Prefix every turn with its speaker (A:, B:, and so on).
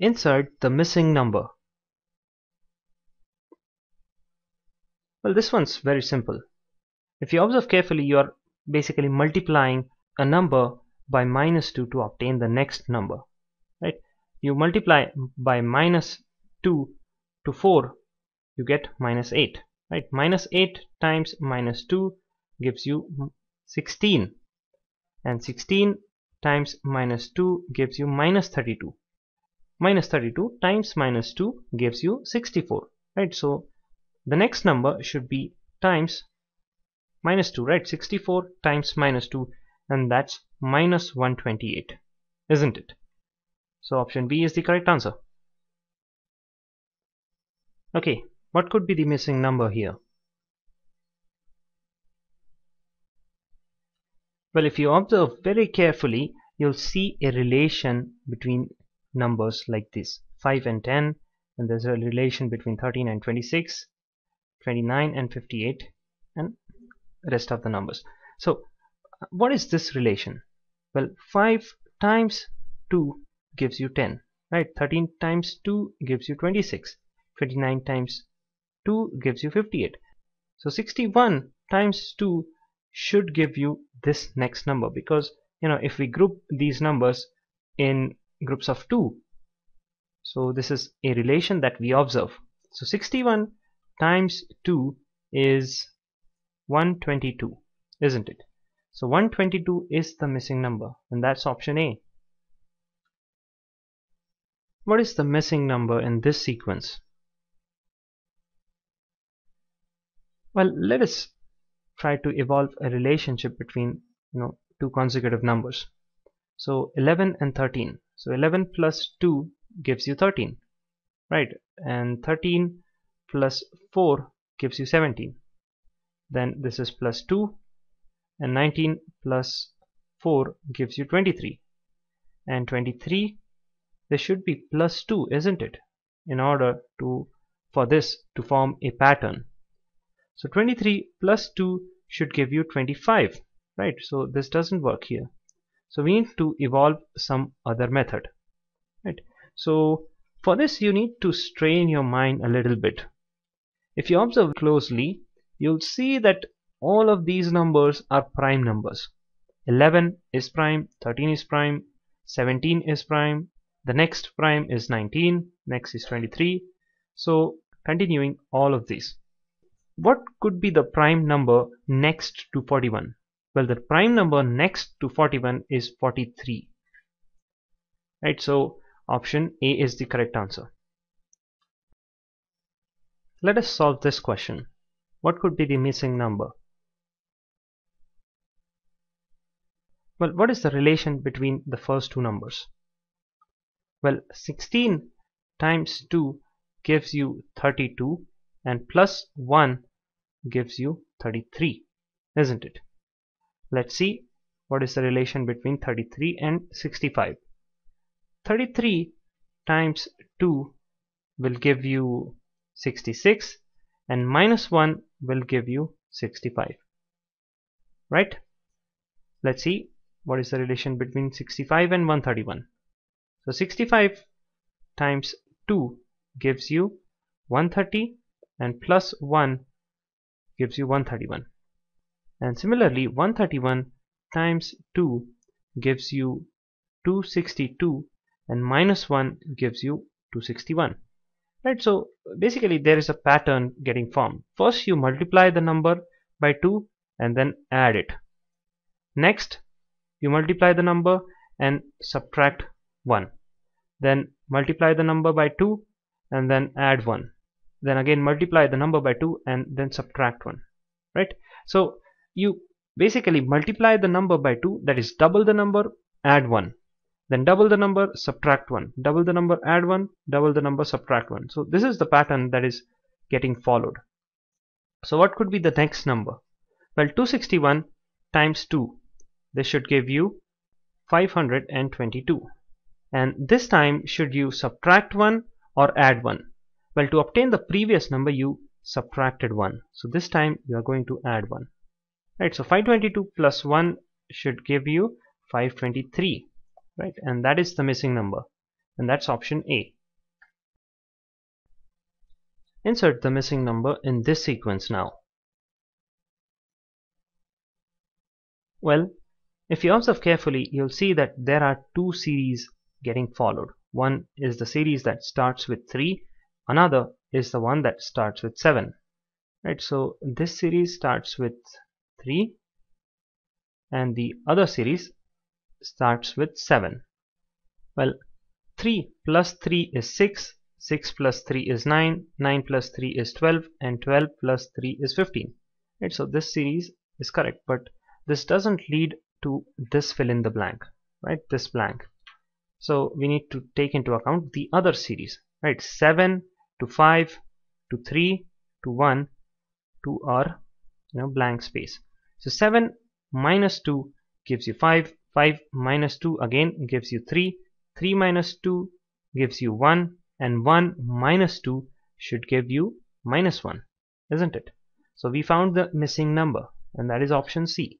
A: Insert the missing number. Well, this one's very simple. If you observe carefully, you are basically multiplying a number by -2 to obtain the next number, right? You multiply by -2 to 4, you get -8, right? -8 times -2 gives you 16, and 16 times -2 gives you -32. -32 times -2 gives you 64, right? So the next number should be times -2, right? 64 times -2, and that's -128, isn't it? So option B is the correct answer. Okay, what could be the missing number here? Well, if you observe very carefully, you'll see a relation between numbers like this: 5 and 10, and there's a relation between 13 and 26, 29 and 58, and rest of the numbers. So what is this relation? Well, 5 times 2 gives you 10, right? 13 times 2 gives you 26, 29 times 2 gives you 58. So 61 times 2 should give you this next number, because if we group these numbers in groups of 2, so this is a relation that we observe. So 61 times 2 is 122, isn't it? So 122 is the missing number, and that's option A. What is the missing number in this sequence? Well, let us try to evolve a relationship between two consecutive numbers. So 11 and 13. So 11 plus 2 gives you 13, right? And 13 plus 4 gives you 17. Then this is plus 2, and 19 plus 4 gives you 23. And 23, this should be plus 2, isn't it? In order for this to form a pattern. So 23 plus 2 should give you 25, right? So this doesn't work here. So we need to evolve some other method, right? So for this you need to strain your mind a little bit. If you observe closely, you'll see that all of these numbers are prime numbers. 11 is prime, 13 is prime, 17 is prime, the next prime is 19, next is 23. So continuing all of these. What could be the prime number next to 41? Well, the prime number next to 41 is 43. Right, so option A is the correct answer. Let us solve this question. What could be the missing number? Well, what is the relation between the first two numbers? Well, 16 times 2 gives you 32, and plus 1 gives you 33, isn't it? Let's see what is the relation between 33 and 65. 33 times 2 will give you 66, and minus 1 will give you 65, right? Let's see what is the relation between 65 and 131. So 65 times 2 gives you 130, and plus 1 gives you 131. And similarly, 131 times 2 gives you 262, and minus 1 gives you 261. Right, so basically there is a pattern getting formed. First you multiply the number by 2 and then add it. Next you multiply the number and subtract 1. Then multiply the number by 2 and then add 1. Then again multiply the number by 2 and then subtract 1. Right? So you basically multiply the number by 2, that is double the number, add 1. Then double the number, subtract 1. Double the number, add 1. Double the number, subtract 1. So this is the pattern that is getting followed. So what could be the next number? Well, 261 times 2. This should give you 522. And this time should you subtract 1 or add 1? Well, to obtain the previous number you subtracted 1. So this time you are going to add 1. Right, so 522 plus 1 should give you 523. Right, and that is the missing number, and that's option A. Insert the missing number in this sequence now. Well, if you observe carefully, you'll see that there are two series getting followed. One is the series that starts with 3, another is the one that starts with 7. Right, so this series starts with 3 and the other series starts with 7. Well, 3 plus 3 is 6, 6 plus 3 is 9, 9 plus 3 is 12, and 12 plus 3 is 15. Right, so this series is correct, but this doesn't lead to this fill in the blank, right, this blank. So we need to take into account the other series, right, 7 to 5 to 3 to 1 to our blank space. So 7 minus 2 gives you 5, 5 minus 2 again gives you 3, 3 minus 2 gives you 1, and 1 minus 2 should give you minus 1, isn't it? So we found the missing number, and that is option C.